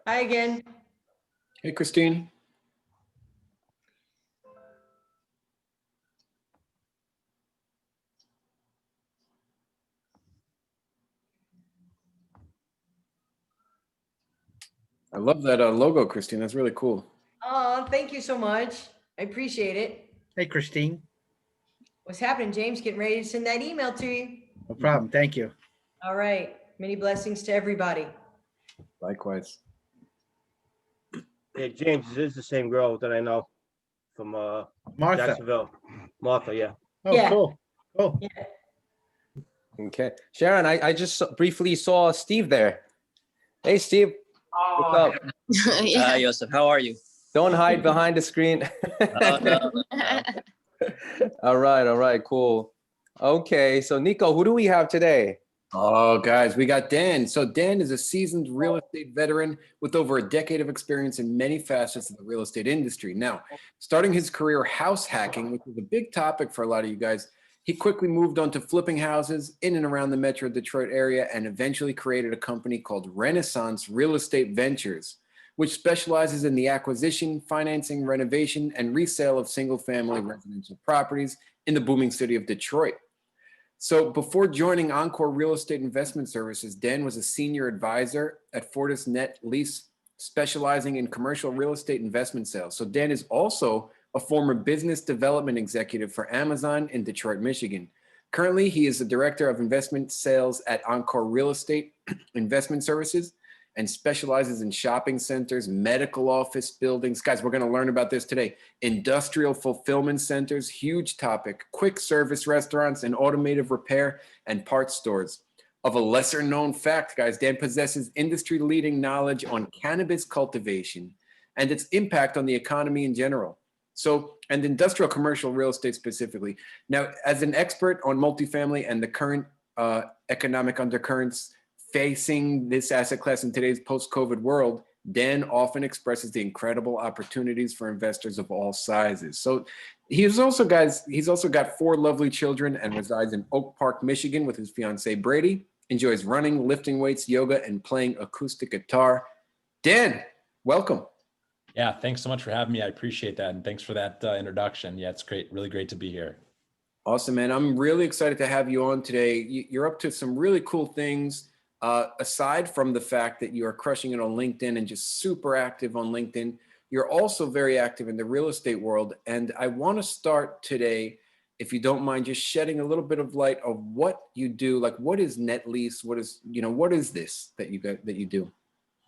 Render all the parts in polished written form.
Hi again. Hey, Christine. I love that logo, Christine. That's really cool. Oh, thank you so much. I appreciate it. Hey, Christine. What's happening, James? Getting ready to send that email to you. No problem. Thank you. All right. Many blessings to everybody. Likewise. Yeah, James, this is the same girl that I know from Martha. Jacksonville. Martha, yeah. Oh, Yeah. cool. Cool. Yeah. Okay. Sharon, I just briefly saw Steve there. Hey, Steve. What's up? Yeah. Joseph, how are you? Don't hide behind the screen. No. All right, cool. Okay, so Nico, who do we have today? Oh, guys, we got Dan. So Dan is a seasoned real estate veteran with over a decade of experience in many facets of the real estate industry. Now, starting his career house hacking, which was a big topic for a lot of you guys, he quickly moved on to flipping houses in and around the Metro Detroit area and eventually created a company called Renaissance Real Estate Ventures, which specializes in the acquisition, financing, renovation, and resale of single-family residential properties in the booming city of Detroit. So before joining Encore Real Estate Investment Services, Dan was a senior advisor at Fortis Net Lease, specializing in commercial real estate investment sales. So Dan is also a former business development executive for Amazon in Detroit, Michigan. Currently, he is the director of investment sales at Encore Real Estate Investment Services and specializes in shopping centers, medical office buildings. Guys, we're going to learn about this today. Industrial fulfillment centers, huge topic, quick service restaurants, and automotive repair and parts stores. Of a lesser known fact, guys, Dan possesses industry-leading knowledge on cannabis cultivation and its impact on the economy in general. So, and industrial commercial real estate specifically. Now, as an expert on multifamily and the current economic undercurrents facing this asset class in today's post-COVID world, Dan often expresses the incredible opportunities for investors of all sizes. So he's also got 4 lovely children and resides in Oak Park, Michigan with his fiancee Brady, enjoys running, lifting weights, yoga, and playing acoustic guitar. Dan, welcome. Yeah, thanks so much for having me. I appreciate that. And thanks for that introduction. Yeah, it's great. Really great to be here. Awesome, man. I'm really excited to have you on today. You're up to some really cool things. Aside from the fact that you are crushing it on LinkedIn and just super active on LinkedIn, you're also very active in the real estate world. And I want to start today, if you don't mind, just shedding a little bit of light of what you do. Like, what is net lease? What is this that you do?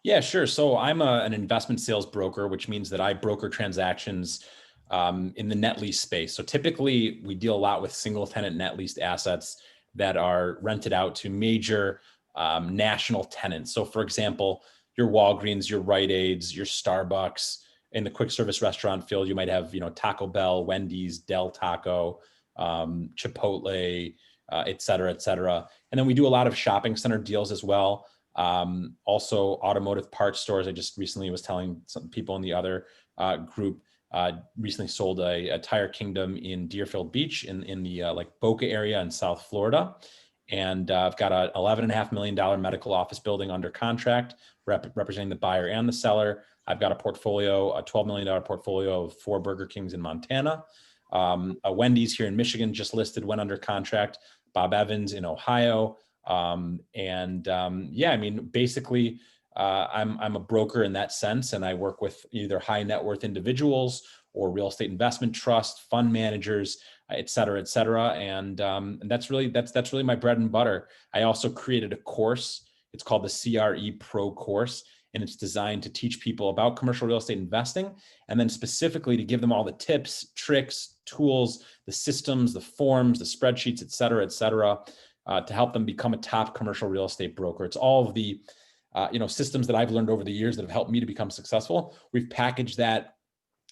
Yeah, sure. So I'm an investment sales broker, which means that I broker transactions in the net lease space. So typically we deal a lot with single tenant net leased assets that are rented out to major national tenants. So for example, your Walgreens, your Rite Aids, your Starbucks. In the quick service restaurant field, you might have, Taco Bell, Wendy's, Del Taco, Chipotle, et cetera, et cetera. And then we do a lot of shopping center deals as well. Also automotive parts stores. I just recently was telling some people in the other group, recently sold a Tire Kingdom in Deerfield Beach in the like Boca area in South Florida. And I've got a $11.5 million medical office building under contract, representing the buyer and the seller. I've got a $12 million portfolio of 4 Burger Kings in Montana. A Wendy's here in Michigan just listed, went under contract. Bob Evans in Ohio. Yeah, I mean, basically, I'm a broker in that sense, and I work with either high net worth individuals or real estate investment trust, fund managers, et cetera, et cetera. And that's really my bread and butter. I also created a course. It's called the CRE Pro course, and it's designed to teach people about commercial real estate investing, and then specifically to give them all the tips, tricks, tools, the systems, the forms, the spreadsheets, et cetera, to help them become a top commercial real estate broker. It's all of the systems that I've learned over the years that have helped me to become successful. We've packaged that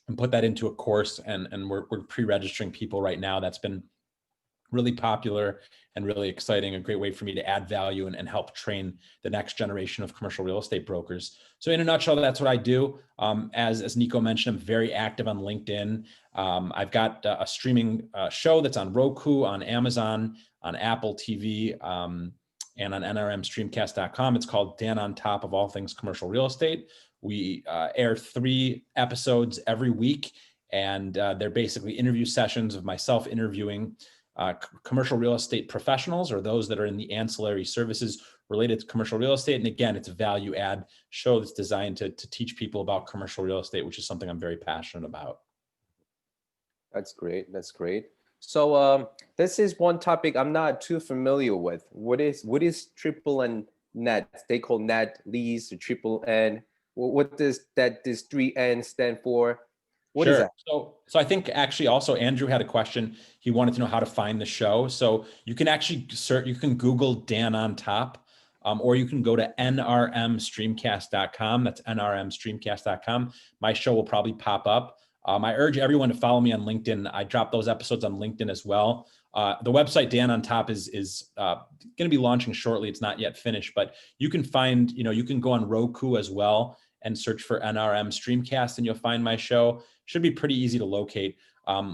and put that into a course, and we're pre-registering people right now. That's been really popular and really exciting, a great way for me to add value and help train the next generation of commercial real estate brokers. So in a nutshell, that's what I do. As Nico mentioned, I'm very active on LinkedIn. I've got a streaming show that's on Roku, on Amazon, on Apple TV, and on nrmstreamcast.com. It's called Dan on Top of All Things Commercial Real Estate. We air 3 episodes every week, and they're basically interview sessions of myself interviewing commercial real estate professionals or those that are in the ancillary services related to commercial real estate. And again, it's a value add show that's designed to teach people about commercial real estate, which is something I'm very passionate about. That's great. That's great. So this is one topic I'm not too familiar with. What is triple N net? They call net, lease, or triple N. What does this 3N stand for? What is Sure. that? So I think actually also Andrew had a question. He wanted to know how to find the show. So you can actually search, you can Google Dan on Top, or you can go to nrmstreamcast.com. That's nrmstreamcast.com. My show will probably pop up. I urge everyone to follow me on LinkedIn. I drop those episodes on LinkedIn as well. The website Dan on Top is going to be launching shortly. It's not yet finished, but you can find, you can go on Roku as well and search for NRM Streamcast, and you'll find my show. Should be pretty easy to locate.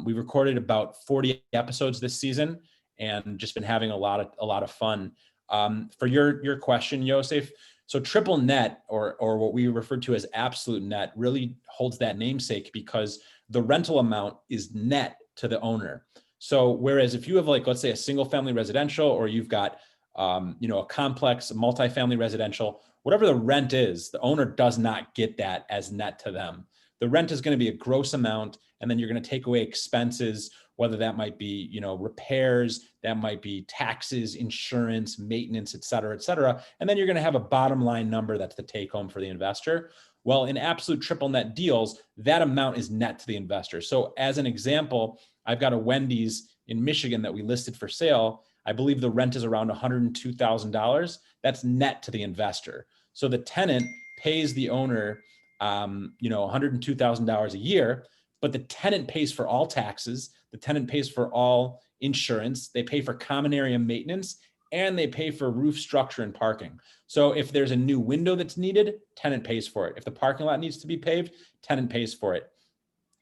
We recorded about 40 episodes this season, and just been having a lot of fun. For your question, Yosef, so triple net, or what we refer to as absolute net, really holds that namesake because the rental amount is net to the owner. So whereas if you have, like, let's say a single family residential, or you've got a complex multifamily residential, whatever the rent is, the owner does not get that as net to them. The rent is going to be a gross amount, and then you're going to take away expenses, whether that might be, repairs, that might be taxes, insurance, maintenance, et cetera, and then you're going to have a bottom line number that's the take home for the investor. Well, in absolute triple net deals, that amount is net to the investor. So as an example, I've got a Wendy's in Michigan that we listed for sale. I believe the rent is around $102,000. That's net to the investor. So the tenant pays the owner $102,000 a year, but the tenant pays for all taxes, the tenant pays for all insurance, they pay for common area maintenance, and they pay for roof structure and parking. So if there's a new window that's needed, tenant pays for it. If the parking lot needs to be paved, tenant pays for it.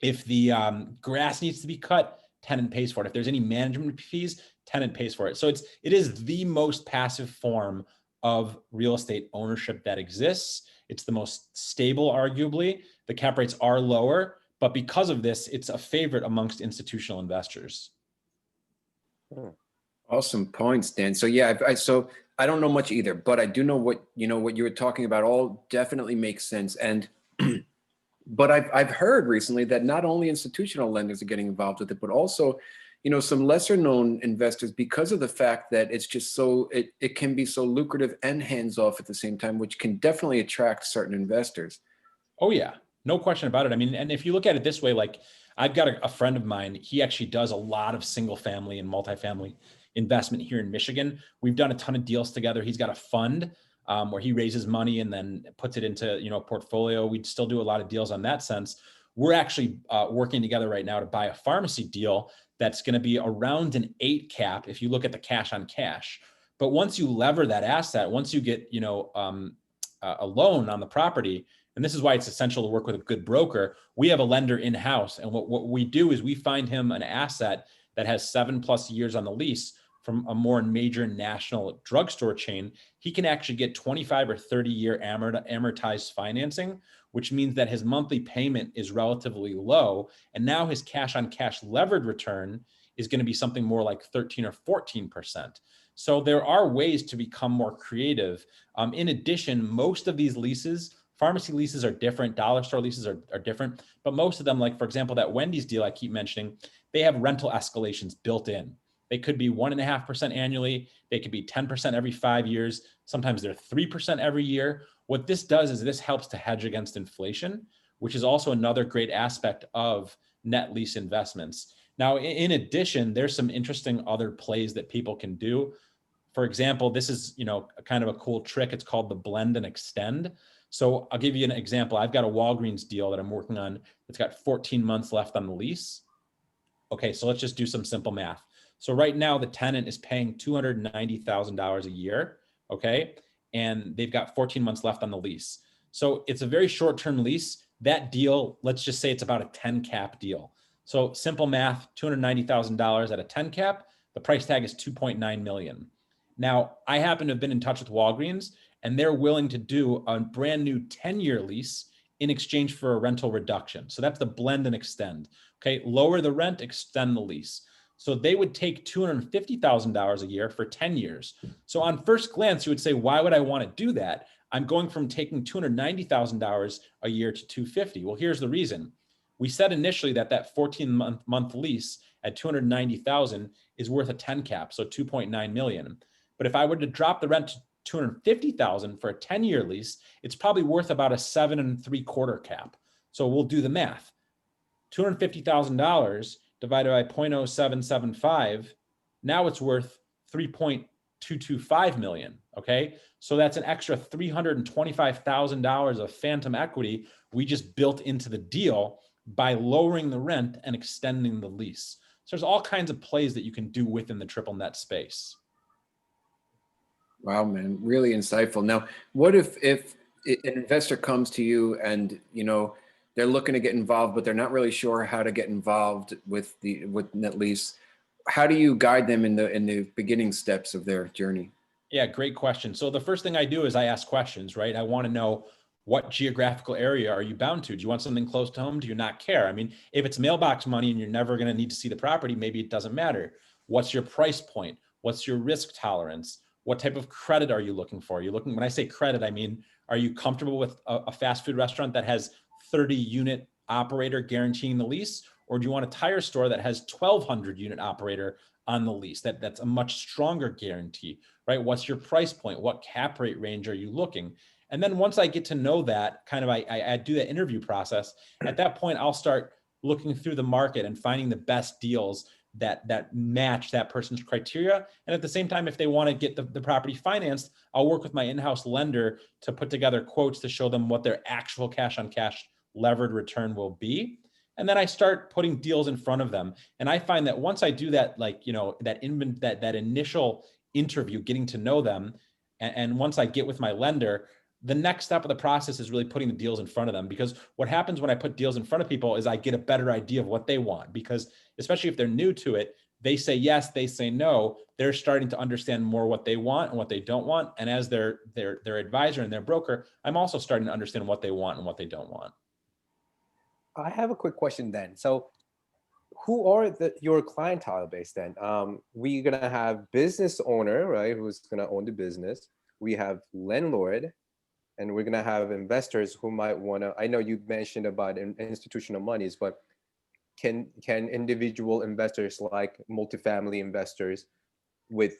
If the grass needs to be cut, tenant pays for it. If there's any management fees, tenant pays for it. So it is the most passive form of real estate ownership that exists. It's the most stable, arguably. The cap rates are lower, but because of this, it's a favorite amongst institutional investors. Awesome points, Dan. So yeah, so I don't know much either, but I do know what you were talking about all definitely makes sense. And but I've heard recently that not only institutional lenders are getting involved with it, but also some lesser known investors, because of the fact that it's just so it can be so lucrative and hands off at the same time, which can definitely attract certain investors. Oh yeah, no question about it. I mean, and if you look at it this way, like I've got a friend of mine, he actually does a lot of single family and multifamily investment here in Michigan. We've done a ton of deals together. He's got a fund where he raises money and then puts it into a portfolio. We still do a lot of deals on that sense. We're actually working together right now to buy a pharmacy deal that's going to be around an 8 cap if you look at the cash on cash. But once you lever that asset, once you get a loan on the property, and this is why it's essential to work with a good broker, we have a lender in-house. And what we do is we find him an asset that has 7+ years on the lease from a more major national drugstore chain. He can actually get 25 or 30 year amortized financing, which means that his monthly payment is relatively low. And now his cash on cash levered return is going to be something more like 13 or 14%. So there are ways to become more creative. In addition, most of these leases, pharmacy leases are different, dollar store leases are different, but most of them, like for example, that Wendy's deal I keep mentioning, they have rental escalations built in. They could be 1.5% annually. They could be 10% every 5 years. Sometimes they're 3% every year. What this does is this helps to hedge against inflation, which is also another great aspect of net lease investments. Now, in addition, there's some interesting other plays that people can do. For example, this is, kind of a cool trick. It's called the blend and extend. So I'll give you an example. I've got a Walgreens deal that I'm working on. It's got 14 months left on the lease. Okay, so let's just do some simple math. So right now the tenant is paying $290,000 a year, okay? And they've got 14 months left on the lease. So it's a very short-term lease. That deal, let's just say it's about a 10 cap deal. So simple math, $290,000 at a 10 cap, the price tag is $2.9 million. Now, I happen to have been in touch with Walgreens, and they're willing to do a brand new 10-year lease in exchange for a rental reduction. So that's the blend and extend. Okay, lower the rent, extend the lease. So they would take $250,000 a year for 10 years. So on first glance, you would say, why would I want to do that? I'm going from taking $290,000 a year to $250,000. Well, here's the reason. We said initially that that 14-month lease at $290,000 is worth a 10 cap, so $2.9 million. But if I were to drop the rent to $250,000 for a 10-year lease, it's probably worth about a 7.75 cap. So we'll do the math. $250,000 divided by 0.0775, now it's worth $3.225 million. Okay, so that's an extra $325,000 of phantom equity we just built into the deal by lowering the rent and extending the lease. So there's all kinds of plays that you can do within the triple net space. Wow, man, really insightful. Now, what if an investor comes to you and, you know, they're looking to get involved, but they're not really sure how to get involved with net lease? How do you guide them in the beginning steps of their journey? Yeah, great question. So the first thing I do is I ask questions, right? I want to know, what geographical area are you bound to? Do you want something close to home? Do you not care? I mean, if it's mailbox money and you're never going to need to see the property, maybe it doesn't matter. What's your price point? What's your risk tolerance? What type of credit are you looking for? You're looking, when I say credit, I mean, are you comfortable with a fast food restaurant that has 30 unit operator guaranteeing the lease? Or do you want a tire store that has 1,200 unit operator on the lease? That's a much stronger guarantee, right? What's your price point? What cap rate range are you looking? And then once I get to know that, kind of I do that interview process. At that point, I'll start looking through the market and finding the best deals that match that person's criteria. And at the same time, if they want to get the property financed, I'll work with my in-house lender to put together quotes to show them what their actual cash on cash levered return will be. And then I start putting deals in front of them. And I find that once I do that, like, you know, that initial interview, getting to know them, and once I get with my lender, the next step of the process is really putting the deals in front of them. Because what happens when I put deals in front of people is I get a better idea of what they want. Because especially if they're new to it, they say yes, they say no. They're starting to understand more what they want and what they don't want. And as their advisor and their broker, I'm also starting to understand what they want and what they don't want. I have a quick question then. So who are your clientele base then? We're gonna have business owner, right, who's gonna own the business. We have landlord, and we're gonna have investors who might wanna, I know you mentioned about institutional monies, but can individual investors, like multifamily investors with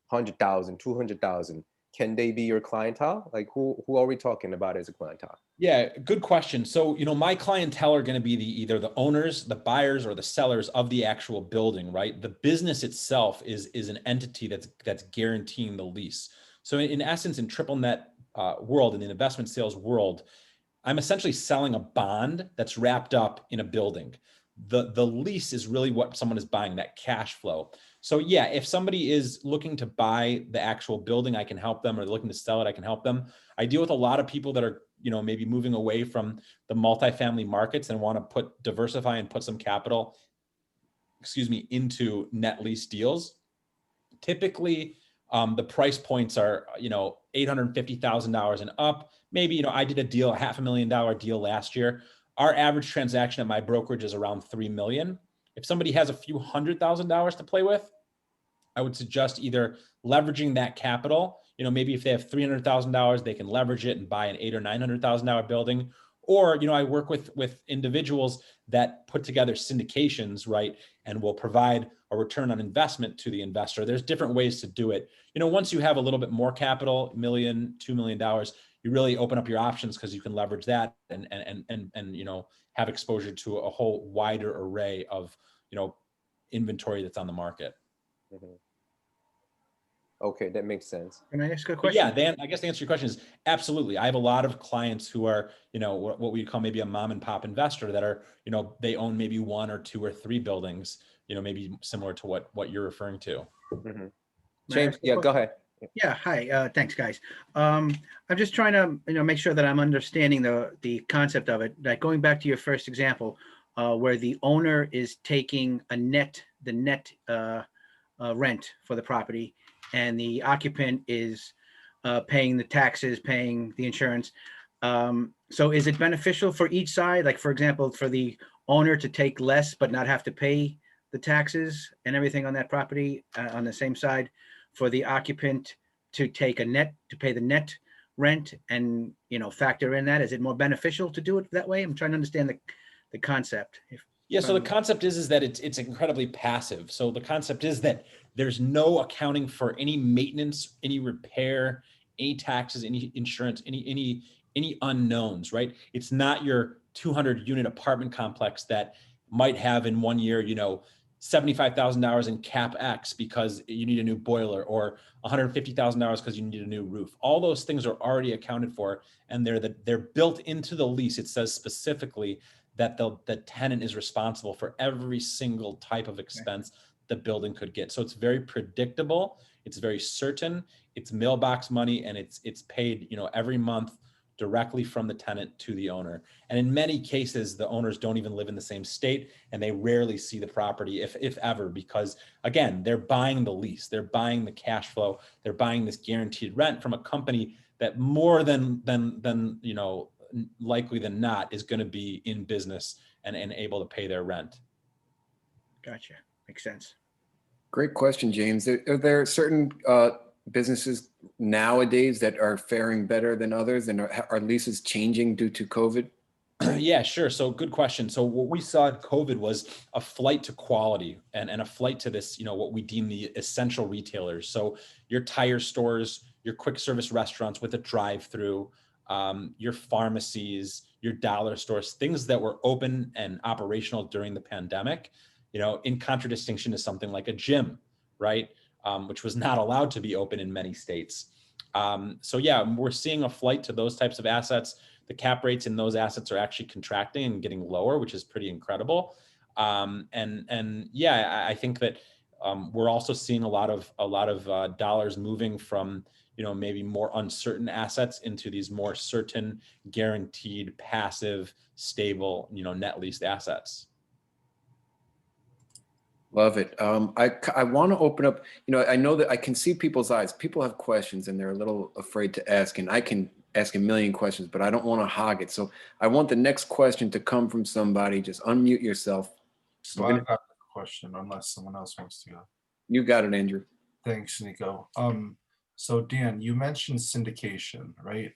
100,000, 200,000, can they be your clientele? Like who are we talking about as a clientele? Yeah, good question. So, you know, my clientele are going to be either the owners, the buyers, or the sellers of the actual building, right? The business itself is an entity that's guaranteeing the lease. So in essence, in triple net world, in the investment sales world, I'm essentially selling a bond that's wrapped up in a building. The lease is really what someone is buying, that cash flow. So yeah, if somebody is looking to buy the actual building, I can help them, or looking to sell it, I can help them. I deal with a lot of people that are, you know, maybe moving away from the multifamily markets and want to diversify and put some capital, into net lease deals. Typically, the price points are, you know, $850,000 and up. Maybe, you know, I did a deal, $500,000 deal last year. Our average transaction at my brokerage is around 3 million. If somebody has a few $100,000 to play with, I would suggest either leveraging that capital. You know, maybe if they have $300,000, they can leverage it and buy an $800,000 or $900,000 building. Or, you know, I work with individuals that put together syndications, right, and will provide a return on investment to the investor. There's different ways to do it. You know, once you have a little bit more capital, $1 million, $2 million, you really open up your options because you can leverage that and you know, have exposure to a whole wider array of, you know, inventory that's on the market. Mm-hmm. Okay, that makes sense. Can I ask a But question? yeah, Dan, I guess the answer to your question is absolutely. I have a lot of clients who are, you know, what we call maybe a mom and pop investor that are, you know, they own maybe 1 or 2 or 3 buildings, you know, maybe similar to what you're referring to. Mm-hmm. May I James, ask a yeah, question? go ahead. Yeah, hi. Thanks, guys. I'm just trying to, you know, make sure that I'm understanding the concept of it. Like going back to your first example, where the owner is taking the net rent for the property, and the occupant is paying the taxes, paying the insurance. So is it beneficial for each side? Like, for example, for the owner to take less but not have to pay the taxes and everything on that property on the same side, for the occupant to take to pay the net rent and, factor in that? Is it more beneficial to do it that way? I'm trying to understand the concept. Yeah, so the concept is that it's incredibly passive. So the concept is that there's no accounting for any maintenance, any repair, any taxes, any insurance, any unknowns, right? It's not your 200 unit apartment complex that might have in one year, $75,000 in CapEx because you need a new boiler, or $150,000 because you need a new roof. All those things are already accounted for, and they're built into the lease. It says specifically that the tenant is responsible for every single type of expense the building could get. So it's very predictable. It's very certain. It's mailbox money, and it's paid, every month directly from the tenant to the owner. And in many cases, the owners don't even live in the same state, and they rarely see the property, if ever, because again, they're buying the lease, they're buying the cash flow, they're buying this guaranteed rent from a company that more than likely than not is going to be in business and able to pay their rent. Gotcha. Makes sense. Great question, James. Are there certain businesses nowadays that are faring better than others, and are leases changing due to COVID? Yeah, sure. So good question. So what we saw in COVID was a flight to quality and a flight to this, what we deem the essential retailers. So your tire stores, your quick service restaurants with a drive-through, your pharmacies, your dollar stores, things that were open and operational during the pandemic, in contradistinction to something like a gym, right? Which was not allowed to be open in many states. So yeah, we're seeing a flight to those types of assets. The cap rates in those assets are actually contracting and getting lower, which is pretty incredible. And yeah, I think that we're also seeing a lot of dollars moving from maybe more uncertain assets into these more certain, guaranteed, passive, stable, net leased assets. Love it. I want to open up, I know that I can see people's eyes. People have questions and they're a little afraid to ask, and I can ask a million questions, but I don't want to hog it. So I want the next question to come from somebody. Just unmute yourself. So I've got a question, unless someone else wants to go. You got it, Andrew. Thanks, Nico. So Dan, you mentioned syndication, right?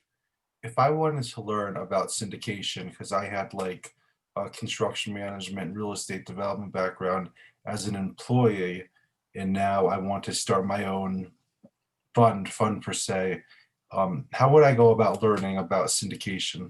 If I wanted to learn about syndication, because I had like a construction management, real estate development background as an employee, and now I want to start my own fund per se, how would I go about learning about syndication?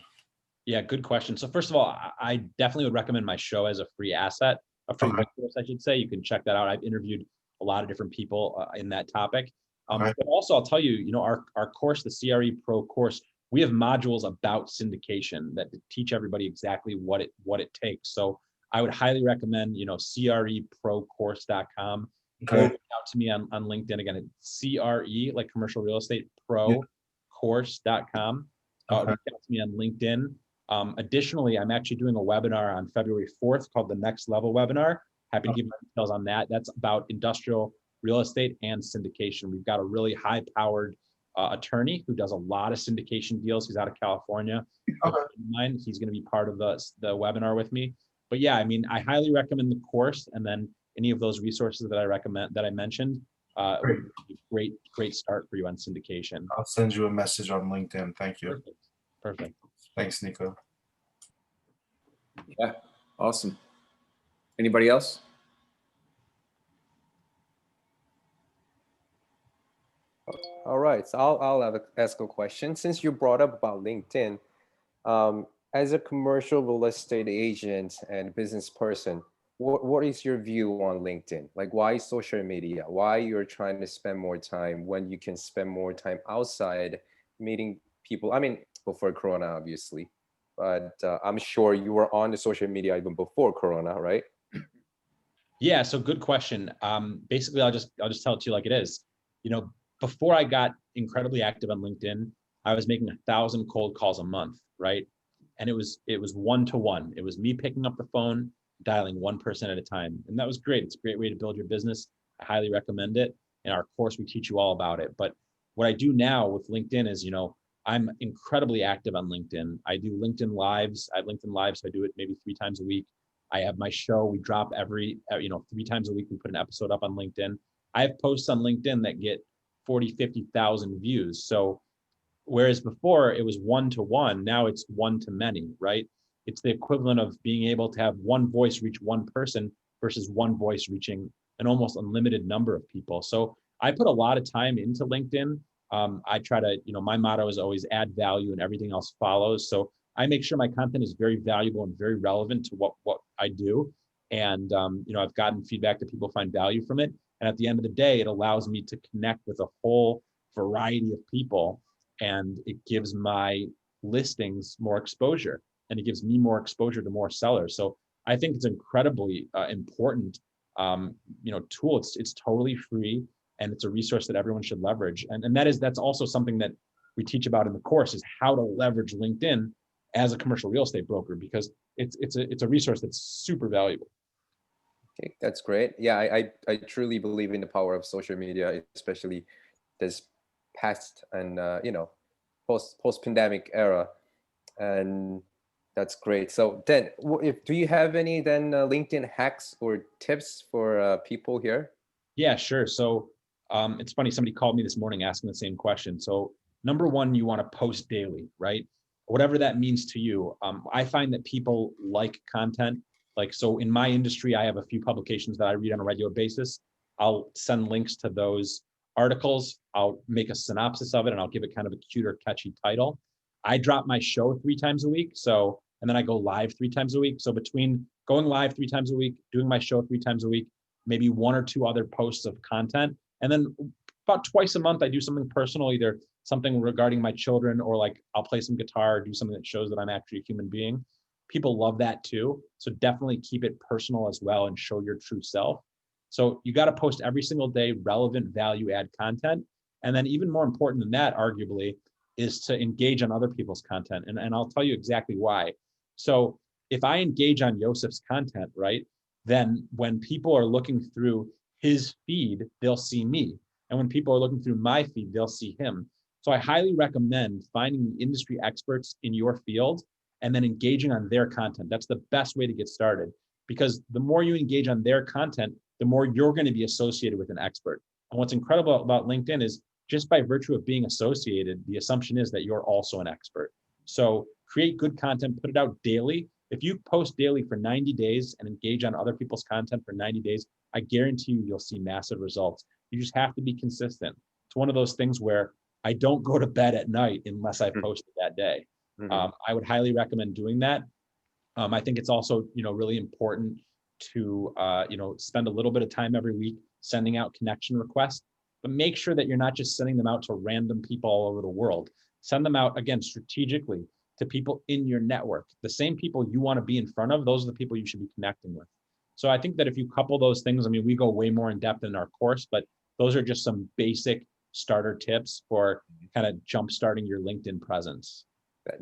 Yeah, good question. So first of all, I definitely would recommend my show as a free asset, a free resource, I should say. You can check that out. I've interviewed a lot of different people in that topic. But also, I'll tell you, our course, the CRE Pro course, we have modules about syndication that teach everybody exactly what it takes. So I would highly recommend, CREProcourse.com. Or reach out to me on LinkedIn. Again, it's CRE, like commercial real estate, procourse.com. Reach out to me on LinkedIn. Additionally, I'm actually doing a webinar on February 4th called the Next Level Webinar. Happy to give you details on that. That's about industrial real estate and syndication. We've got a really high-powered attorney who does a lot of syndication deals. He's out of California. He's going to be part of the webinar with me. But yeah, I mean, I highly recommend the course, and then any of those resources that I mentioned, would be great start for you on syndication. I'll send you a message on LinkedIn. Thank you. Perfect. Thanks, Nico. Yeah, awesome. Anybody else? All right, so I'll ask a question. Since you brought up about LinkedIn, as a commercial real estate agent and business person, what is your view on LinkedIn? Like, why social media? Why you're trying to spend more time when you can spend more time outside meeting people? I mean, before Corona, obviously, but I'm sure you were on the social media even before Corona, right? Yeah, so good question. Basically, I'll just tell it to you like it is. Before I got incredibly active on LinkedIn, I was making 1,000 cold calls a month, right? And it was one-to-one. It was me picking up the phone, dialing one person at a time. And that was great. It's a great way to build your business. I highly recommend it. In our course, we teach you all about it. But what I do now with LinkedIn is, I'm incredibly active on LinkedIn. I do LinkedIn Lives. I have LinkedIn Lives, so I do it maybe 3 times a week. I have my show. We drop every, 3 times a week. We put an episode up on LinkedIn. I have posts on LinkedIn that get 40, 50,000 views. So whereas before it was 1-to-1, now it's 1-to-many, right? It's the equivalent of being able to have one voice reach one person versus one voice reaching an almost unlimited number of people. So I put a lot of time into LinkedIn. I try to, my motto is always add value and everything else follows. So I make sure my content is very valuable and very relevant to what I do. And, I've gotten feedback that people find value from it. And at the end of the day, it allows me to connect with a whole variety of people, and it gives my listings more exposure, and it gives me more exposure to more sellers. So I think it's incredibly important, tool. It's totally free, and it's a resource that everyone should leverage. And that's also something that we teach about in the course, is how to leverage LinkedIn as a commercial real estate broker, because it's a resource that's super valuable. Okay, that's great. Yeah, I truly believe in the power of social media, especially this past and post pandemic era, and that's great. So then, do you have any then LinkedIn hacks or tips for people here? Yeah, sure. So it's funny, somebody called me this morning asking the same question. So number one, you want to post daily, right? Whatever that means to you. I find that people like content. So in my industry, I have a few publications that I read on a regular basis. I'll send links to those articles. I'll make a synopsis of it, and I'll give it kind of a cute or catchy title. I drop my show 3 times a week. And then I go live 3 times a week. So between going live 3 times a week, doing my show 3 times a week, maybe 1 or 2 other posts of content. And then about twice a month, I do something personal, either something regarding my children, or I'll play some guitar, or do something that shows that I'm actually a human being. People love that too. So definitely keep it personal as well and show your true self. So you got to post every single day relevant value add content. And then even more important than that, arguably, is to engage on other people's content. And I'll tell you exactly why. So if I engage on Yosef's content, right, then when people are looking through his feed, they'll see me. And when people are looking through my feed, they'll see him. So I highly recommend finding the industry experts in your field and then engaging on their content. That's the best way to get started, because the more you engage on their content, the more you're going to be associated with an expert. And what's incredible about LinkedIn is just by virtue of being associated, the assumption is that you're also an expert. So create good content, put it out daily. If you post daily for 90 days and engage on other people's content for 90 days, I guarantee you'll see massive results. You just have to be consistent. It's one of those things where I don't go to bed at night unless I posted that day. I would highly recommend doing that. I think it's also, really important to, spend a little bit of time every week sending out connection requests, but make sure that you're not just sending them out to random people all over the world. Send them out, again, strategically to people in your network. The same people you want to be in front of, those are the people you should be connecting with. So I think that if you couple those things, we go way more in depth in our course, but those are just some basic starter tips for kind of jumpstarting your LinkedIn presence.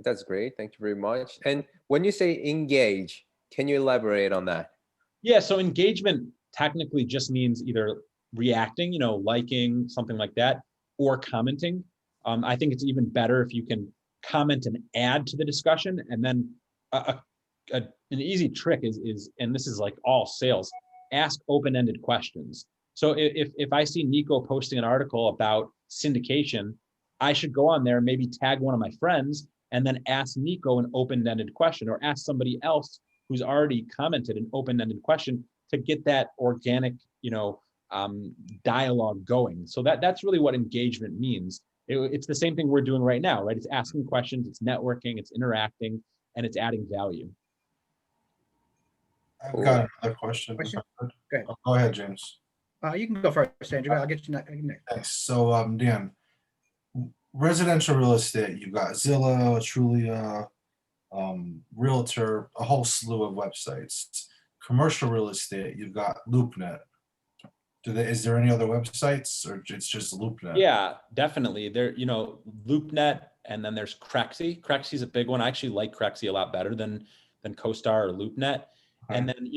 That's great. Thank you very much. And when you say engage, can you elaborate on that? Yeah, so engagement technically just means either reacting, liking, something like that, or commenting. I think it's even better if you can comment and add to the discussion. And then an easy trick is, and this is like all sales, ask open-ended questions. So if I see Nico posting an article about syndication, I should go on there and maybe tag one of my friends and then ask Nico an open-ended question, or ask somebody else who's already commented an open-ended question to get that organic, dialogue going. So that's really what engagement means. It's the same thing we're doing right now, right? It's asking questions, it's networking, it's interacting, and it's adding value. I've got another question. Go ahead. Go ahead, James. You can go first, Andrew. I'll get you next. Thanks. So, Dan, residential real estate, you've got Zillow, Trulia, Realtor, a whole slew of websites. Commercial real estate, you've got LoopNet. Is there any other websites, or it's just LoopNet? Yeah, definitely. There, LoopNet, and then there's Crexy. Crexy's a big one. I actually like Crexy a lot better than CoStar or LoopNet. Okay. And then,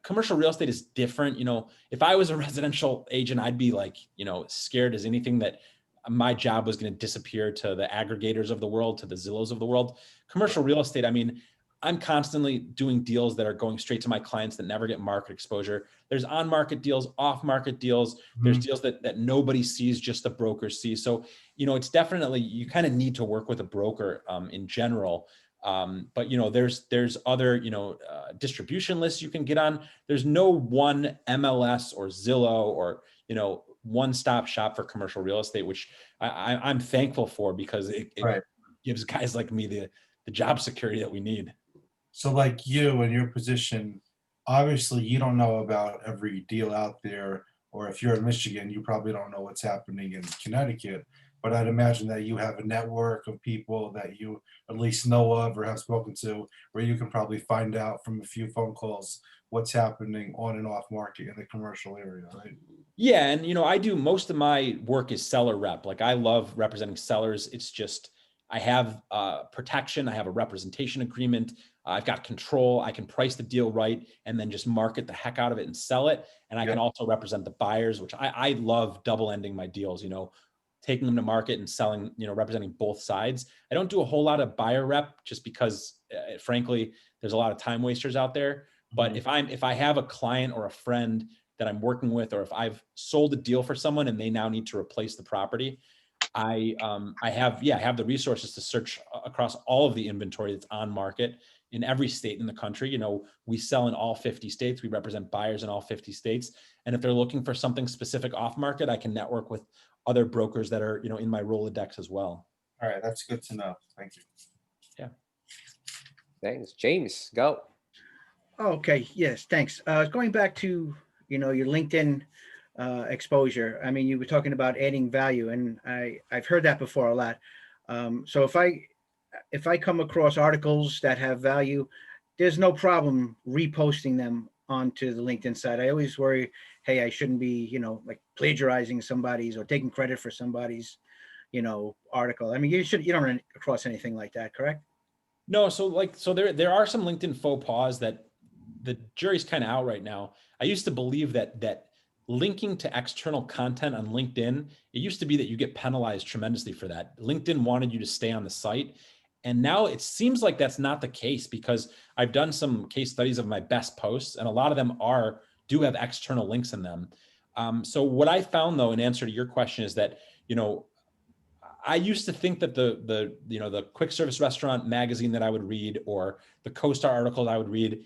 commercial real estate is different. If I was a residential agent, I'd be like, scared as anything that my job was going to disappear to the aggregators of the world, to the Zillows of the world. Commercial real estate, I mean, I'm constantly doing deals that are going straight to my clients that never get market exposure. There's on-market deals, off-market deals. There's deals that nobody sees, just the brokers see. So, it's definitely, you kind of need to work with a broker in general. But, there's other, distribution lists you can get on. There's no one MLS or Zillow or, one-stop shop for commercial real estate, which I'm thankful for, because it gives guys like me the job security that we need. So like you in your position, obviously you don't know about every deal out there, or if you're in Michigan, you probably don't know what's happening in Connecticut. But I'd imagine that you have a network of people that you at least know of or have spoken to, where you can probably find out from a few phone calls what's happening on and off market in the commercial area, right? Yeah. And, I do, most of my work is seller rep. Like, I love representing sellers. It's just, I have protection. I have a representation agreement. I've got control. I can price the deal right and then just market the heck out of it and sell it. And I can also represent the buyers, which I love double ending my deals, taking them to market and selling, representing both sides. I don't do a whole lot of buyer rep just because, frankly, there's a lot of time wasters out there. But if I have a client or a friend that I'm working with, or if I've sold a deal for someone and they now need to replace the property, I have the resources to search across all of the inventory that's on market in every state in the country. We sell in all 50 states. We represent buyers in all 50 states. And if they're looking for something specific off market, I can network with other brokers that are, in my Rolodex as well. All right, that's good to know. Thank you. Yeah. Thanks. James, go. Okay, yes, thanks. Going back to, your LinkedIn exposure. I mean, you were talking about adding value, and I've heard that before a lot. So if I come across articles that have value, there's no problem reposting them onto the LinkedIn site. I always worry, hey, I shouldn't be, like plagiarizing somebody's or taking credit for somebody's, article. I mean, you don't run across anything like that, correct? No, so there are some LinkedIn faux pas that the jury's kind of out right now. I used to believe that linking to external content on LinkedIn, it used to be that you get penalized tremendously for that. LinkedIn wanted you to stay on the site. And now it seems like that's not the case, because I've done some case studies of my best posts, and a lot of them do have external links in them. So what I found, though, in answer to your question, is that, I used to think that the quick service restaurant magazine that I would read, or the CoStar article that I would read,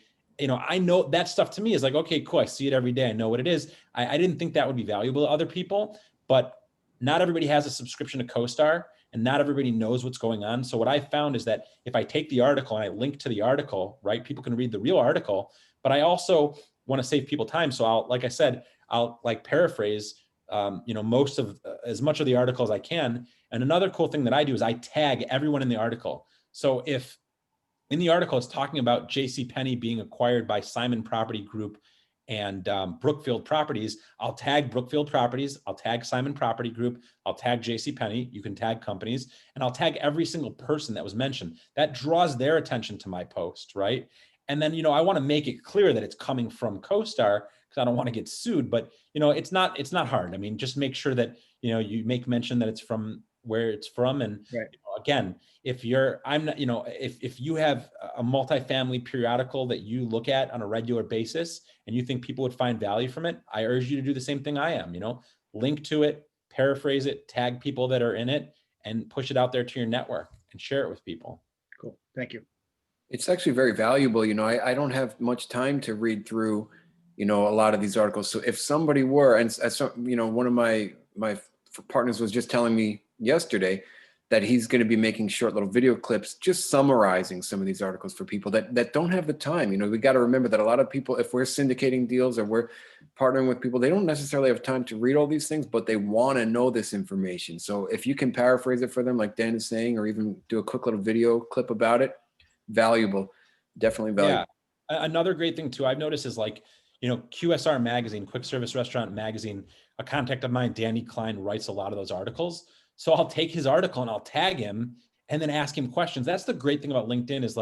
I know that stuff to me is like, okay, cool. I see it every day. I know what it is. I didn't think that would be valuable to other people, but not everybody has a subscription to CoStar, and not everybody knows what's going on. So what I found is that if I take the article and I link to the article, right, people can read the real article, but I also want to save people time. So I'll paraphrase, most of as much of the article as I can. And another cool thing that I do is I tag everyone in the article. So if in the article it's talking about JCPenney being acquired by Simon Property Group and Brookfield Properties, I'll tag Brookfield Properties, I'll tag Simon Property Group, I'll tag JCPenney, you can tag companies, and I'll tag every single person that was mentioned. That draws their attention to my post, right? And then, I want to make it clear that it's coming from CoStar, because I don't want to get sued, but it's not hard. I mean, just make sure that, you make mention that it's from where it's from. And right. Again, if you have a multifamily periodical that you look at on a regular basis and you think people would find value from it, I urge you to do the same thing I am, link to it, paraphrase it, tag people that are in it, and push it out there to your network and share it with people. Cool. Thank you. It's actually very valuable. I don't have much time to read through, a lot of these articles. So if somebody were, and one of my partners was just telling me yesterday that he's going to be making short little video clips, just summarizing some of these articles for people that don't have the time. We got to remember that a lot of people, if we're syndicating deals or we're partnering with people, they don't necessarily have time to read all these things, but they want to know this information. So if you can paraphrase it for them, like Dan is saying, or even do a quick little video clip about it, valuable, definitely valuable. Yeah. Another great thing too, I've noticed is QSR magazine, Quick Service Restaurant magazine, a contact of mine, Danny Klein, writes a lot of those articles. So I'll take his article and I'll tag him and then ask him questions. That's the great thing about LinkedIn is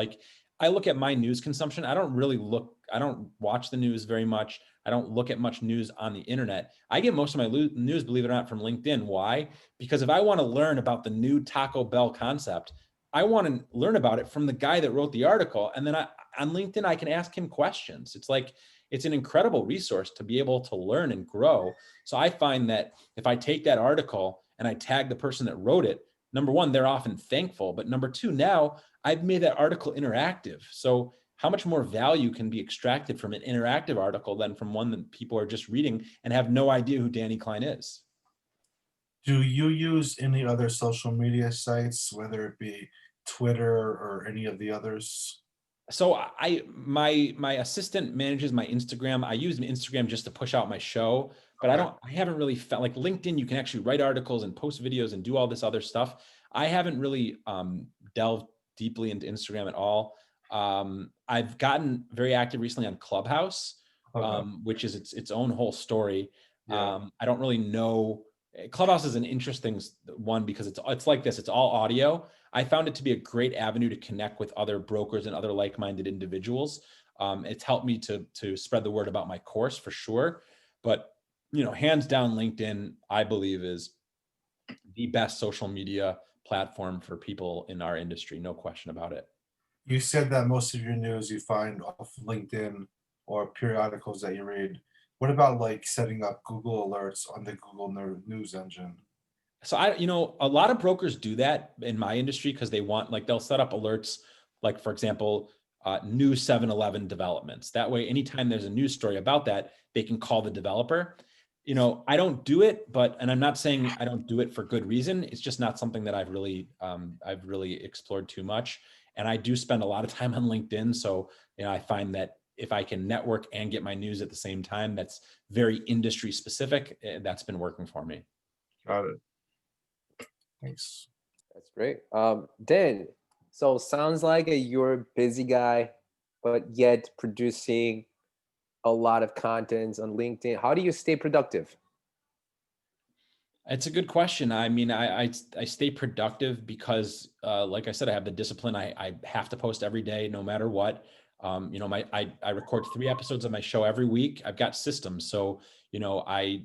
I look at my news consumption. I don't watch the news very much. I don't look at much news on the internet. I get most of my news, believe it or not, from LinkedIn. Why? Because if I want to learn about the new Taco Bell concept, I want to learn about it from the guy that wrote the article. And then on LinkedIn, I can ask him questions. It's an incredible resource to be able to learn and grow. So I find that if I take that article and I tag the person that wrote it, number one, they're often thankful. But number two, now I've made that article interactive. So how much more value can be extracted from an interactive article than from one that people are just reading and have no idea who Danny Klein is? Do you use any other social media sites, whether it be Twitter or any of the others? So my assistant manages my Instagram. I use Instagram just to push out my show, but I haven't really felt like LinkedIn. You can actually write articles and post videos and do all this other stuff. I haven't really delved deeply into Instagram at all. I've gotten very active recently on Clubhouse, which is its own whole story. Yeah. I don't really know. Clubhouse is an interesting one because it's like this. It's all audio. I found it to be a great avenue to connect with other brokers and other like-minded individuals. It's helped me to spread the word about my course for sure. But hands down, LinkedIn, I believe, is the best social media platform for people in our industry. No question about it. You said that most of your news you find off LinkedIn or periodicals that you read. What about like setting up Google alerts on the Google News engine? So a lot of brokers do that in my industry because they want, like, they'll set up alerts, like, for example, new 7-Eleven developments. That way, anytime there's a news story about that, they can call the developer. I don't do it, and I'm not saying I don't do it for good reason. It's just not something that I've really explored too much. And I do spend a lot of time on LinkedIn. So, I find that if I can network and get my news at the same time, that's very industry specific. That's been working for me. Got it. Thanks. That's great. Dan, so sounds like you're a busy guy, but yet producing a lot of content on LinkedIn. How do you stay productive? It's a good question. I mean, I stay productive because, like I said, I have the discipline. I have to post every day, no matter what. I record 3 episodes of my show every week. I've got systems. So, I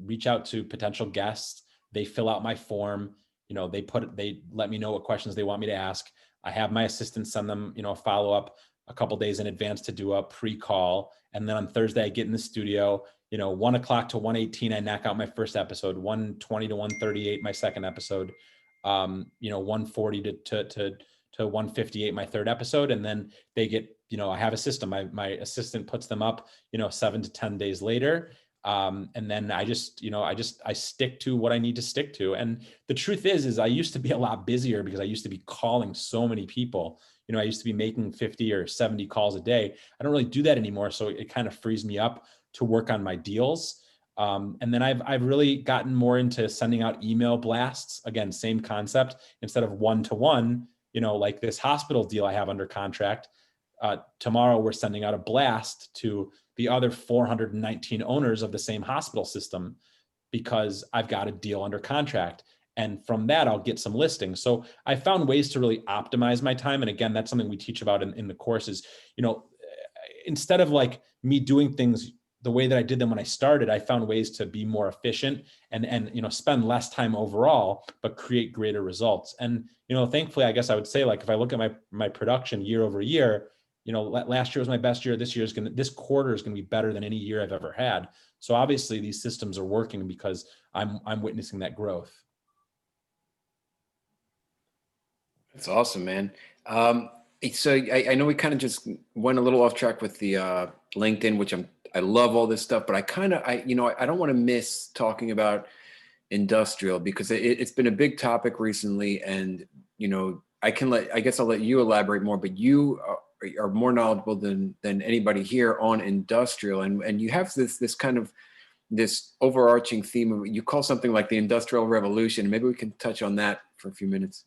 reach out to potential guests. They fill out my form. They let me know what questions they want me to ask. I have my assistant send them, a follow-up a couple days in advance to do a pre-call. And then on Thursday, I get in the studio, 1 o'clock to 1:18, I knock out my first episode, 1:20 to 1:38, my second episode, 1:40 to 1:58, my third episode. And then they get, I have a system. My assistant puts them up, 7 to 10 days later. And then I stick to what I need to stick to. And the truth is I used to be a lot busier because I used to be calling so many people. I used to be making 50 or 70 calls a day. I don't really do that anymore. So it kind of frees me up to work on my deals. And then I've really gotten more into sending out email blasts. Again, same concept. Instead of one-to-one, like this hospital deal I have under contract. Tomorrow we're sending out a blast to the other 419 owners of the same hospital system because I've got a deal under contract. And from that, I'll get some listings. So I found ways to really optimize my time. And again, that's something we teach about in the courses. Instead of like me doing things the way that I did them when I started, I found ways to be more efficient and spend less time overall, but create greater results. And, thankfully, I guess I would say, like, if I look at my production year over year, last year was my best year. This quarter is going to be better than any year I've ever had. So obviously these systems are working because I'm witnessing that growth. That's awesome, man. So I know we kind of just went a little off track with the LinkedIn, which I love all this stuff, but I don't want to miss talking about industrial because it's been a big topic recently, and I guess I'll let you elaborate more, but you are more knowledgeable than anybody here on industrial, and you have this kind of this overarching theme of, you call something like the Industrial Revolution. Maybe we can touch on that for a few minutes.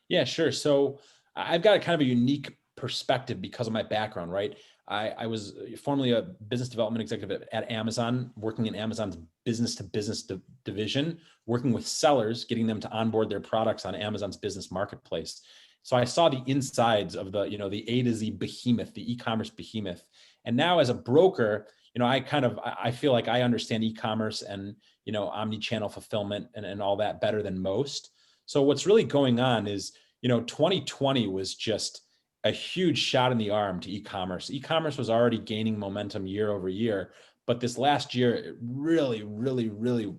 Yeah, sure. So I've got a kind of a unique perspective because of my background, right? I was formerly a business development executive at Amazon, working in Amazon's business to business division, working with sellers, getting them to onboard their products on Amazon's business marketplace. So I saw the insides of the, the A to Z behemoth, the e-commerce behemoth. And now as a broker, I feel like I understand e-commerce and, omni-channel fulfillment and all that better than most. So what's really going on is, 2020 was just a huge shot in the arm to e-commerce. E-commerce was already gaining momentum year over year, but this last year, it really, really, really,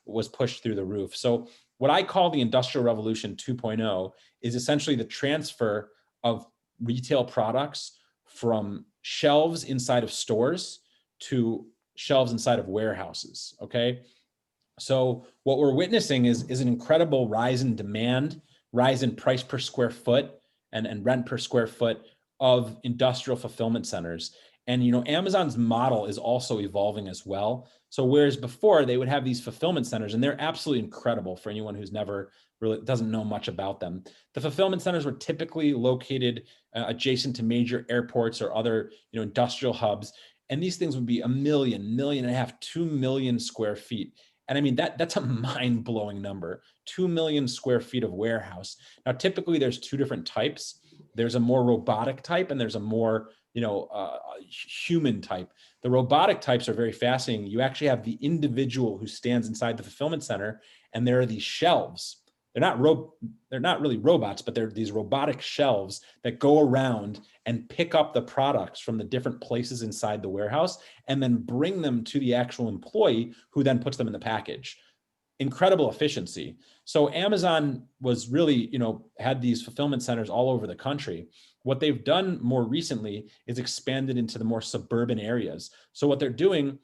was pushed through the roof. So what I call the Industrial Revolution 2.0 is essentially the transfer of retail products from shelves inside of stores to shelves inside of warehouses, okay? So what we're witnessing is an incredible rise in demand, rise in price per square foot and rent per square foot of industrial fulfillment centers. And Amazon's model is also evolving as well. So whereas before they would have these fulfillment centers, and they're absolutely incredible for anyone who's never really doesn't know much about them. The fulfillment centers were typically located adjacent to major airports or other industrial hubs. And these things would be 1 million, 1.5 million, 2 million square feet. And I mean, that's a mind-blowing number, 2 million square feet of warehouse. Now, typically there's two different types. There's a more robotic type and there's a more human type. The robotic types are very fascinating. You actually have the individual who stands inside the fulfillment center, and there are these shelves. They're not really robots, but they're these robotic shelves that go around and pick up the products from the different places inside the warehouse and then bring them to the actual employee who then puts them in the package. Incredible efficiency. So Amazon was really, had these fulfillment centers all over the country. What they've done more recently is expanded into the more suburban areas. So what they're doing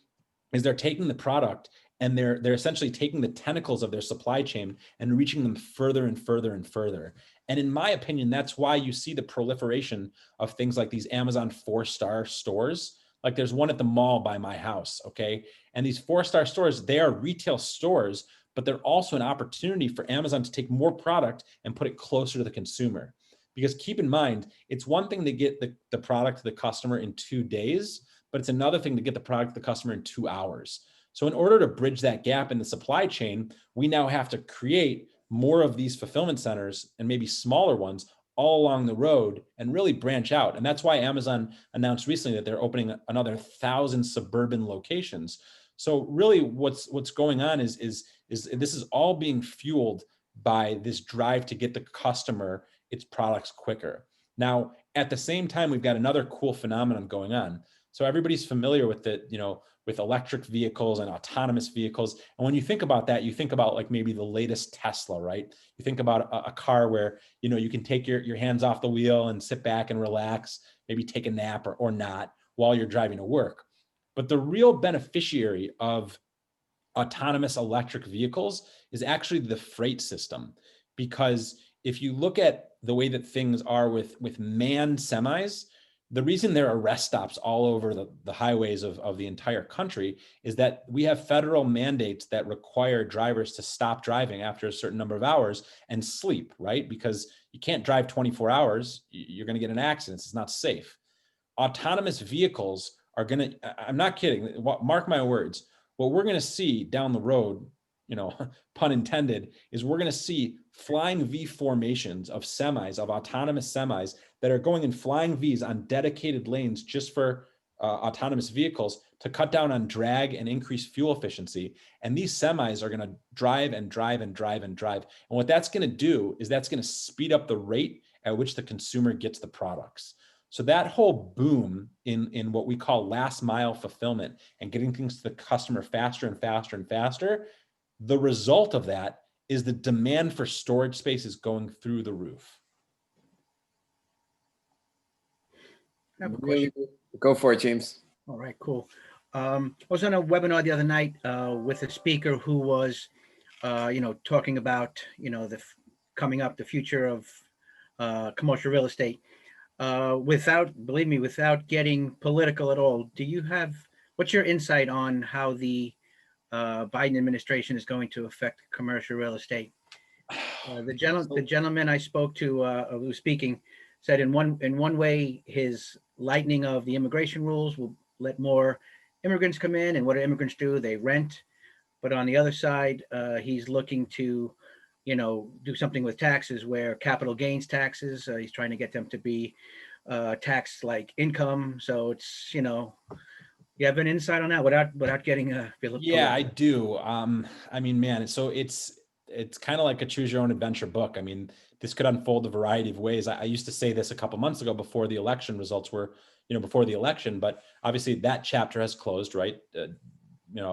is they're taking the product and they're essentially taking the tentacles of their supply chain and reaching them further and further and further. And in my opinion, that's why you see the proliferation of things like these Amazon 4-star stores. Like there's one at the mall by my house, okay? And these 4-star stores, they are retail stores, but they're also an opportunity for Amazon to take more product and put it closer to the consumer. Because keep in mind, it's one thing to get the product to the customer in 2 days, but it's another thing to get the product to the customer in 2 hours. So in order to bridge that gap in the supply chain, we now have to create more of these fulfillment centers and maybe smaller ones all along the road and really branch out. And that's why Amazon announced recently that they're opening another 1,000 suburban locations. So really what's going on is this is all being fueled by this drive to get the customer its products quicker. Now, at the same time, we've got another cool phenomenon going on. So everybody's familiar with with electric vehicles and autonomous vehicles. And when you think about that, you think about like maybe the latest Tesla, right? You think about a car where, you can take your hands off the wheel and sit back and relax, maybe take a nap or not while you're driving to work. But the real beneficiary of autonomous electric vehicles is actually the freight system. Because if you look at the way that things are with manned semis, the reason there are rest stops all over the highways of the entire country is that we have federal mandates that require drivers to stop driving after a certain number of hours and sleep, right? Because you can't drive 24 hours. You're going to get in accidents. It's not safe. Autonomous vehicles are going to, I'm not kidding, mark my words, what we're going to see down the road, pun intended, is we're going to see flying V formations of semis, of autonomous semis that are going in flying Vs on dedicated lanes just for autonomous vehicles to cut down on drag and increase fuel efficiency. And these semis are going to drive and drive and drive and drive. And what that's going to do is that's going to speed up the rate at which the consumer gets the products. So that whole boom in what we call last mile fulfillment and getting things to the customer faster and faster and faster, the result of that is the demand for storage space is going through the roof. I have a question. Go for it, James. All right, cool. I was on a webinar the other night with a speaker who was, talking about, coming up, the future of commercial real estate. Without getting political at all, what's your insight on how the Biden administration is going to affect commercial real estate? The gentleman I spoke to who was speaking said in one way, his lightening of the immigration rules will let more immigrants come in, and what do immigrants do? They rent. But on the other side, he's looking to do something with taxes where capital gains taxes, he's trying to get them to be taxed like income. So it's, you have an insight on that without getting Yeah, I do. I mean, man, so it's kind of like a choose your own adventure book. I mean, this could unfold a variety of ways. I used to say this a couple months ago before the election results were, before the election, but obviously that chapter has closed, right?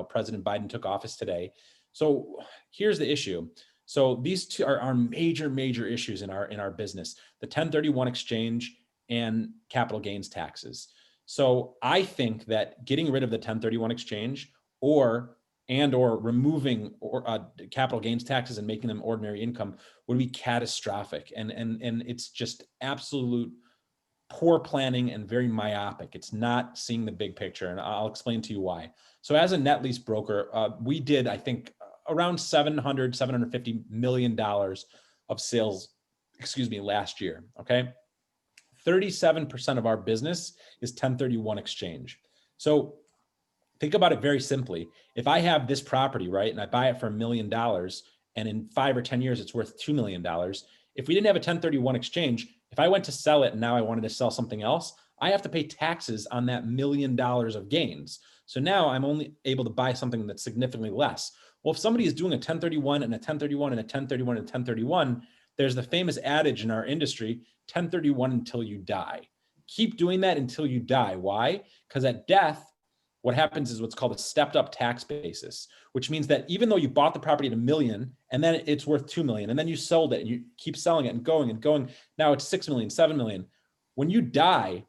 President Biden took office today. So here's the issue. So these two are major, major issues in our business: the 1031 exchange and capital gains taxes. So I think that getting rid of the 1031 exchange or removing capital gains taxes and making them ordinary income would be catastrophic. And it's just absolute poor planning and very myopic. It's not seeing the big picture. And I'll explain to you why. So as a net lease broker, we did, I think, around $750 million of sales, last year. Okay. 37% of our business is 1031 exchange. So think about it very simply. If I have this property, right, and I buy it for $1 million, and in 5 or 10 years, it's worth $2 million. If we didn't have a 1031 exchange, if I went to sell it and now I wanted to sell something else, I have to pay taxes on that $1 million of gains. So now I'm only able to buy something that's significantly less. Well, if somebody is doing a 1031 and a 1031 and a 1031 and a 1031, there's the famous adage in our industry, 1031 until you die. Keep doing that until you die. Why? Because at death, what happens is what's called a stepped up tax basis, which means that even though you bought the property at $1 million and then it's worth $2 million, and then you sold it and you keep selling it and going, now it's $6 million, $7 million. When you die,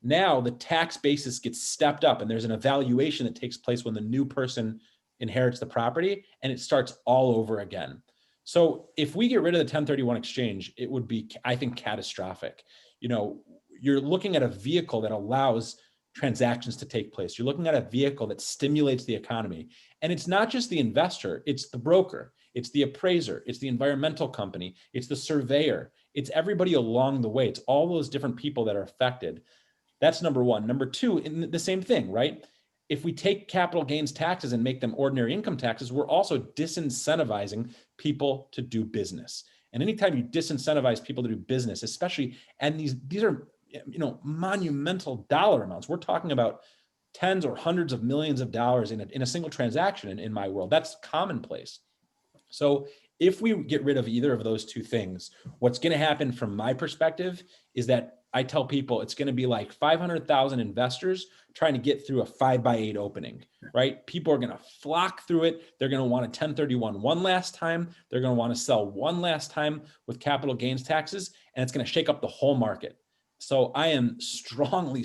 now the tax basis gets stepped up, and there's an evaluation that takes place when the new person inherits the property, and it starts all over again. So if we get rid of the 1031 exchange, it would be, I think, catastrophic. You're looking at a vehicle that allows transactions to take place. You're looking at a vehicle that stimulates the economy. And it's not just the investor, it's the broker, it's the appraiser, it's the environmental company, it's the surveyor, it's everybody along the way. It's all those different people that are affected. That's number one. Number two, in the same thing, right? If we take capital gains taxes and make them ordinary income taxes, we're also disincentivizing people to do business. And anytime you disincentivize people to do business, especially, and these are, monumental dollar amounts. We're talking about tens or hundreds of millions of dollars in a single transaction in my world. That's commonplace. So if we get rid of either of those two things, what's going to happen from my perspective is that I tell people it's going to be like 500,000 investors trying to get through a 5x8 opening, right? People are going to flock through it. They're going to want a 1031 one last time. They're going to want to sell one last time with capital gains taxes, and it's going to shake up the whole market. So I am strongly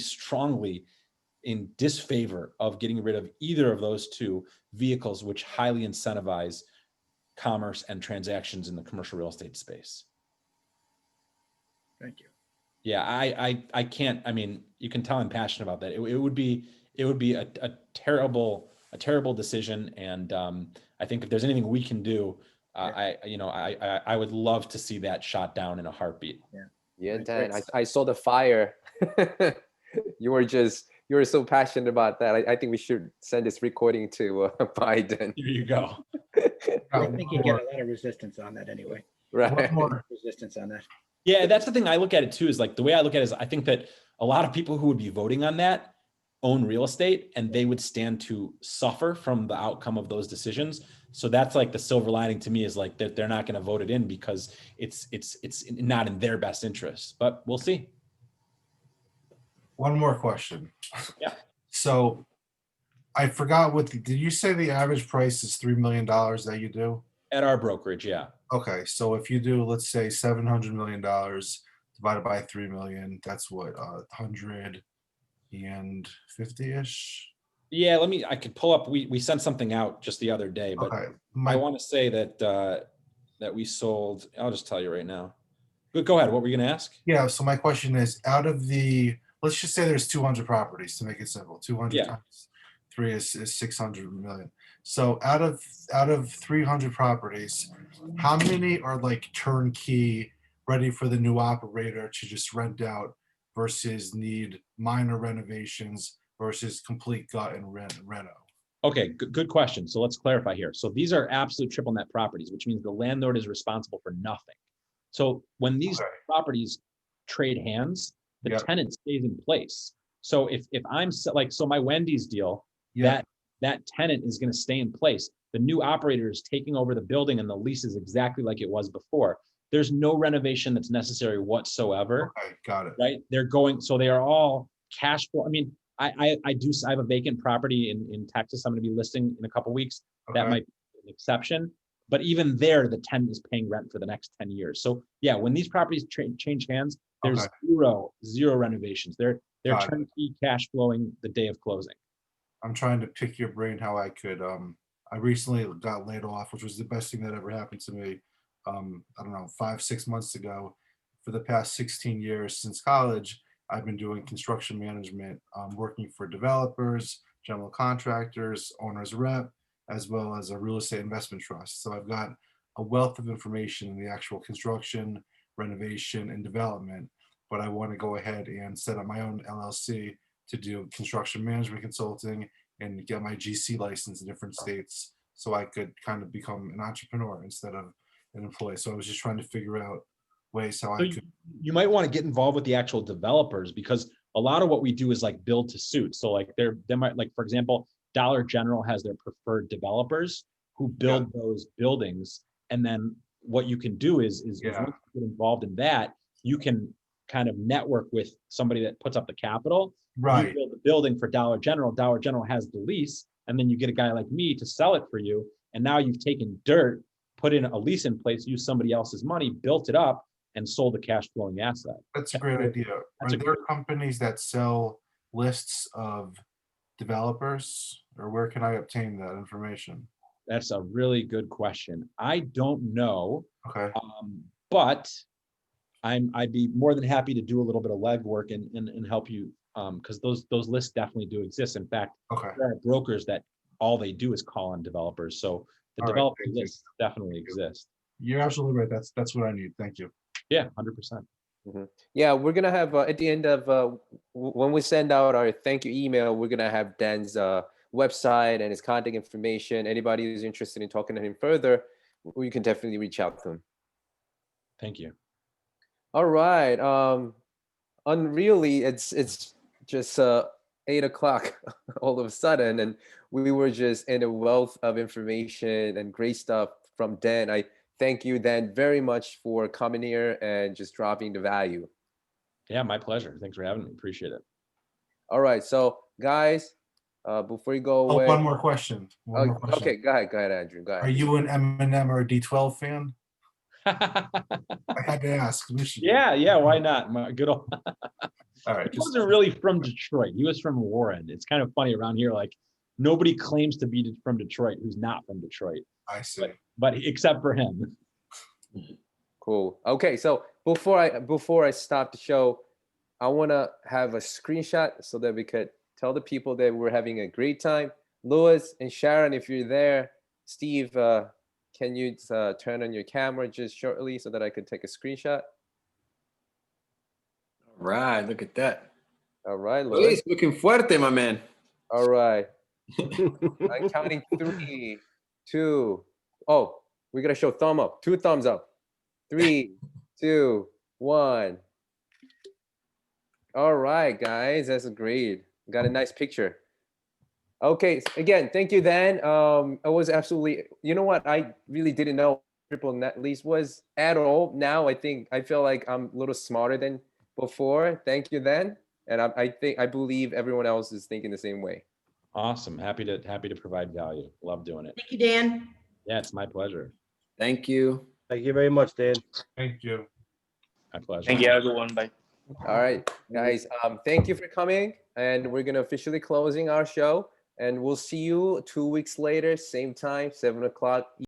in disfavor of getting rid of either of those two vehicles, which highly incentivize commerce and transactions in the commercial real estate space. Thank you. Yeah, I can't. I mean, you can tell I'm passionate about that. It would be a terrible decision, and I think if there's anything we can do, I would love to see that shot down in a heartbeat. Yeah, Dan, I saw the fire. You were so passionate about that. I think we should send this recording to Biden. Here you go. I think you get a lot of resistance on that anyway. Right. Resistance on that. Yeah, that's the thing I look at it too, is like the way I look at it is I think that a lot of people who would be voting on that own real estate, and they would stand to suffer from the outcome of those decisions. So that's like the silver lining to me, is like that they're not going to vote it in because it's not in their best interest, but we'll see. One more question. Yeah. So I forgot did you say the average price is $3 million that you do? At our brokerage, yeah. Okay, so if you do, let's say $700 million divided by 3 million, that's what, 150-ish? Yeah, I could pull up, we sent something out just the other day, but Okay, I want to say that that we sold, I'll just tell you right now. Go ahead, what were you going to ask? yeah, so my question is, out of let's just say there's 200 properties to make it simple. 200 times 3 is 600 million. So out of 300 properties, how many are like turnkey, ready for the new operator to just rent out, versus need minor renovations versus complete gut and reno? Okay, good question. So let's clarify here. So these are absolute triple net properties, which means the landlord is responsible for nothing. So when these Okay. properties trade hands, the Yep. tenant stays in place. So if I'm so my Wendy's deal, Yeah. that tenant is going to stay in place. The new operator is taking over the building and the lease is exactly like it was before. There's no renovation that's necessary whatsoever, Okay, got it. right? So they are all cash flow. I mean, I have a vacant property in Texas. I'm going to be listing in a couple weeks. That Okay. might be an exception, but even there, the tenant is paying rent for the next 10 years. So yeah, when these properties change hands, there's Okay. zero renovations. They're Got it. turnkey cash flowing the day of closing. I'm trying to pick your brain how I could. I recently got laid off, which was the best thing that ever happened to me. I don't know, 5, 6 months ago. For the past 16 years since college, I've been doing construction management, working for developers, general contractors, owners rep, as well as a real estate investment trust. So I've got a wealth of information in the actual construction, renovation, and development. But I want to go ahead and set up my own LLC to do construction management consulting and get my GC license in different states so I could kind of become an entrepreneur instead of an employee. So I was just trying to figure out ways how So I could. you might want to get involved with the actual developers, because a lot of what we do is like build to suit. So like they might, like, for example, Dollar General has their preferred developers who build those buildings. And then what you can do is once you get involved in that, you can kind of network with somebody that puts up the capital. You Right. build the building for Dollar General. Dollar General has the lease, and then you get a guy like me to sell it for you. And now you've taken dirt, put in a lease in place, used somebody else's money, built it up, and sold the cash flowing asset. That's a great idea. That's Are a there great- companies that sell lists of developers, or where can I obtain that information? That's a really good question. I don't know, Okay. but I'd be more than happy to do a little bit of legwork and help you, because those lists definitely do exist. In fact, Okay. there are brokers that all they do is call on developers. So the All right, developer thank you. lists definitely exist. You're absolutely right. That's what I need. Thank you. Yeah, 100%. Yeah, we're gonna have at the end of when we send out our thank you email, we're gonna have Dan's website and his contact information. Anybody who's interested in talking to him further, you can definitely reach out to him. Thank you. All right. Unreally, it's just 8 o'clock all of a sudden, and we were just in a wealth of information and great stuff from Dan. I thank you, Dan, very much for coming here and just dropping the value. Yeah, my pleasure. Thanks for having me. Appreciate it. All right, so guys, before you go Oh, away, one more question. One more question. okay, go ahead, Andrew. Go Are ahead. you an Eminem or a D12 fan? I had to ask. Michigan. Yeah, why not? My good old. All right. He wasn't really from Detroit. He was from Warren. It's kind of funny around here. Like, nobody claims to be from Detroit who's not from Detroit, I see. but except for him. Cool. Okay, so before I stop the show, I want to have a screenshot so that we could tell the people that we're having a great time. Lewis and Sharon, if you're there, Steve, can you turn on your camera just shortly so that I could take a screenshot? All right, look at that. All right, Lewis. Luis, looking fuerte, my man. All right. I'm counting 3, 2. Oh, we gotta show thumb up. 2 thumbs up. 3, 2, 1. All right, guys, that's great. Got a nice picture. Okay, again, thank you, Dan. I was absolutely. You know what? I really didn't know triple net lease was at all. Now I feel like I'm a little smarter than before. Thank you, Dan. And I believe everyone else is thinking the same way. Awesome. Happy to provide value. Love doing it. Thank you, Dan. Yeah, it's my pleasure. Thank you. Thank you very much, Dan. Thank you. My pleasure. Thank you, everyone. Bye. All right, guys. Thank you for coming, and we're gonna officially closing our show. And we'll see you 2 weeks later, same time, 7 o'clock